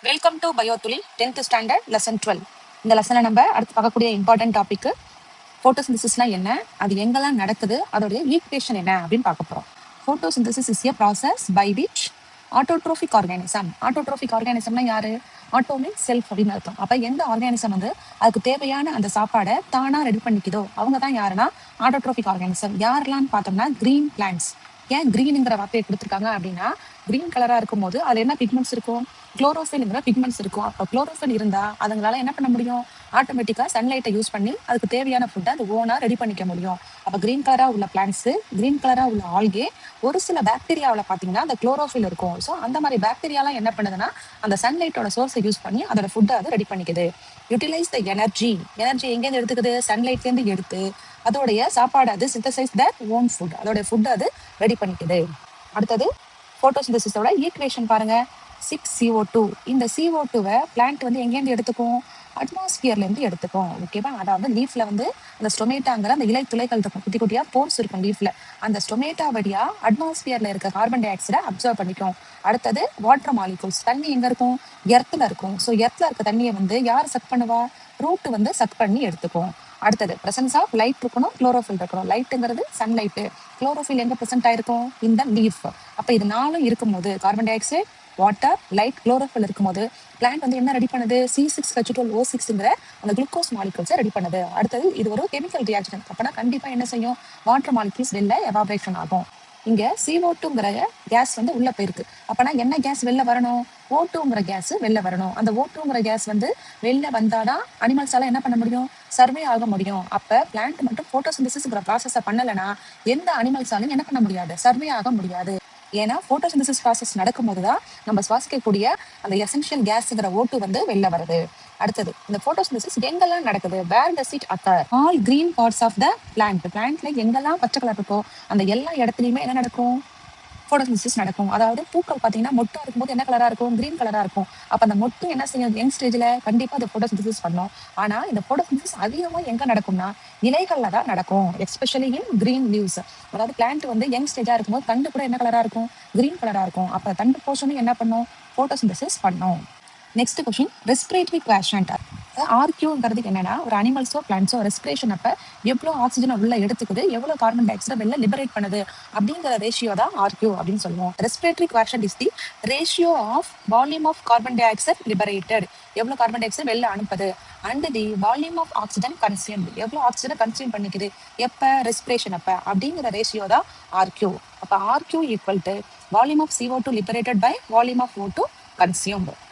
Welcome to பயோதுளில் 10th standard lesson 12. இந்த லெசனில் நம்ம அடுத்து பார்க்கக்கூடிய இம்பார்ட்டன்ட் டாபிக் ஃபோட்டோசிந்தசிஸ்னா என்ன, அது எங்கெல்லாம் நடக்குது, அதோடைய ஈக்குவேஷன் என்ன அப்படின்னு பார்க்க போகிறோம். Photosynthesis is a process by which autotrophic ஆர்கானிசம்னா யாரு? ஆட்டோ மீன்ஸ் செல்ஃப் அப்படின்னு அர்த்தம். அப்போ எந்த ஆர்கானிசம் வந்து அதுக்கு தேவையான அந்த சாப்பாடை தானாக ரெடி பண்ணிக்குதோ அவங்க தான் யாருன்னா ஆட்டோட்ரோபிக் ஆர்கானிசம். யாரெல்லாம் பார்த்தோம்னா கிரீன் பிளான்ட்ஸ். ஏன் கிரீனுங்கிற வார்த்தையை கொடுத்துருக்காங்க அப்படின்னா, கிரீன் கலரா இருக்கும் போது அதுல என்ன பிக்மெண்ட்ஸ் இருக்கும்? குளோரோஃபில்ங்கிற பிக்மெண்ட்ஸ் இருக்கும். அப்போ குளோரோஃபில் இருந்தா அதுங்களால என்ன பண்ண முடியும்? ஆட்டோமேட்டிக்கா சன்லைட்டை யூஸ் பண்ணி அதுக்கு தேவையான ஃபுட்டை அது ஓனா ரெடி பண்ணிக்க முடியும். அப்போ கிரீன் கலரா உள்ள பிளான்ட்ஸ், கிரீன் கலரா உள்ள ஆல்கே, ஒரு சில பாக்டீரியாவில் பார்த்தீங்கன்னா அந்த குளோரோஃபில் இருக்கும். ஸோ அந்த மாதிரி பாக்டீரியாலாம் என்ன பண்ணுதுன்னா அந்த சன்லைட்டோட சோர்ஸை யூஸ் பண்ணி அதோட ஃபுட்டை அது ரெடி பண்ணிக்குது. யூட்டிலைஸ் த எனர்ஜி எங்கேருந்து எடுத்துக்குது? சன்லைட்லேருந்து எடுத்து அதோடைய சாப்பாடு அது சிந்தசைஸ் த ஓன் ஃபுட், அதோடைய ஃபுட் அது ரெடி பண்ணிக்குது. அடுத்தது போட்டோசிந்தசிஸோட ஈக்குவேஷன் பாருங்க. 6CO2. இந்த CO2வை பிளான்ட் வந்து எங்கேருந்து எடுத்துக்கும்? அட்மாஸ்பியர்லேருந்து எடுத்துக்கும். ஓகேவா? அதாவது லீஃப்ல வந்து அந்த ஸ்டொமேட்டாங்கிற அந்த இலை துளைகள் இருக்கும், குட்டி குட்டியா போர்ஸ் இருக்கும் லீஃப்ல. அந்த ஸ்டொமேட்டா வழியா அட்மாஸ்பியர்ல இருக்க கார்பன் டை ஆக்சைடை அப்சர்வ் பண்ணிக்கும். அடுத்தது வாட்டர் மாலிகூல்ஸ். தண்ணி எங்க இருக்கும்? எர்த்ல இருக்கும். ஸோ எர்த்ல இருக்க தண்ணியை வந்து யார் சக் பண்ணுவா? ரூட் வந்து சக் பண்ணி எடுத்துக்கும். அடுத்தது பிரசன்ஸ் ஆஃப் லைட் இருக்கணும், குளோரோஃபில் இருக்கணும். லைட்டுங்கிறது சன்லைட்டு, குளோரோஃபில் எங்க பிரசன்ட் ஆயிருக்கும்? இந்த லீஃப். அப்ப இது நாலும் இருக்கும்போது carbon di oxide, water, light, chlorophyll இருக்கும்போது பிளான்ட் வந்து என்ன ரெடி பண்ணுது? C6H12O6ங்கிற அந்த குளுக்கோஸ் மாலிகூல்ஸை ரெடி பண்ணுது. அடுத்தது இது ஒரு கெமிக்கல் ரியாக்ஷன். அப்பனா கண்டிப்பா என்ன செய்யும்? வாட்டர் மாலிகூல்ஸ் வெளில எவாபரேஷன் ஆகும். இங்க CO2ங்கிற கேஸ் வந்து உள்ள போயிருக்கு. அப்பனா என்ன கேஸ் வெளில வரணும்? O2ங்கிற கேஸ் வெளில வரணும். அந்த O2ங்கிற கேஸ் வந்து வெளில வந்தாதான் அனிமல்ஸால என்ன பண்ண முடியும்? சர்வே ஆக முடியும். அப்ப பிளான்ட் மட்டும் போட்டோசிந்தசிஸ்ங்கிற ப்ராசஸை பண்ணலைன்னா எந்த அனிமல்ஸாலையும் என்ன பண்ண முடியாது? சர்வே ஆக முடியாது. ஏன்னா போட்டோசிந்தசிஸ் ப்ராசஸ் நடக்கும்போது தான் நம்ம சுவாசிக்கக்கூடிய அந்த எசென்ஷியல் கேஸ்ங்கிற O2 வந்து வெளில வருது. அடுத்தது இந்த போட்டோசிந்தசிஸ் எங்கெல்லாம் நடக்குது? Where does it occur? All green parts of the plant. பிளான்ட்ல எங்கெல்லாம் பச்சை கலர் இருக்கோ அந்த எல்லா இடத்துலையுமே என்ன நடக்கும்? போட்டோசிந்தசிஸ் நடக்கும். அதாவது பூக்கள் பார்த்தீங்கன்னா மொட்டா இருக்கும்போது என்ன கலரா இருக்கும்? கிரீன் கலரா இருக்கும். அப்போ அந்த மொட்டு என்ன செய்யும்? யங் ஸ்டேஜ்ல கண்டிப்பா அது போட்டோசிந்தசிஸ் பண்ணும். ஆனா இந்த போட்டோசிந்தசிஸ் அதிகமா எங்க நடக்கும்னா இலைகள்ல தான் நடக்கும். Especially in green leaves. அதாவது பிளான்ட் வந்து யங் ஸ்டேஜா இருக்கும்போது தண்டு கூட என்ன கலரா இருக்கும்? கிரீன் கலரா இருக்கும். அப்ப தண்டு போர்ஷனும் என்ன பண்ணும்? போட்டோசிந்தசிஸ் பண்ணும். Next question, respiratory quotient. ஆர்கியூங்கிறது என்னன்னா ஒரு அனிமல்ஸோ பிளான்ஸோ ரெஸ்பிரேஷன் அப்ப எவ்வளோ ஆக்சிஜனை உள்ள எடுத்துக்குது, எவ்வளோ கார்பன் டை ஆக்சைடை வெளில லிபரேட் பண்ணுது அப்படிங்கிற ரேஷியோ தான் ஆர்கியூ அப்படின்னு சொல்லுவோம். Respiratory quotient is the ratio of volume of carbon dioxide liberated, எவ்வளோ கார்பன் டை ஆக்சைடு வெளில அனுப்புது, and the volume of oxygen consume, எவ்வளோ ஆக்சிஜனை கன்சியூம் பண்ணிக்குது எப்ப? ரெஸ்பிரேஷன் அப்ப. அப்படிங்கிற ரேஷியோ தான் ஆர்கியூ. அப்ப RQ equal to volume of CO2 liberated by volume of O2 consumed.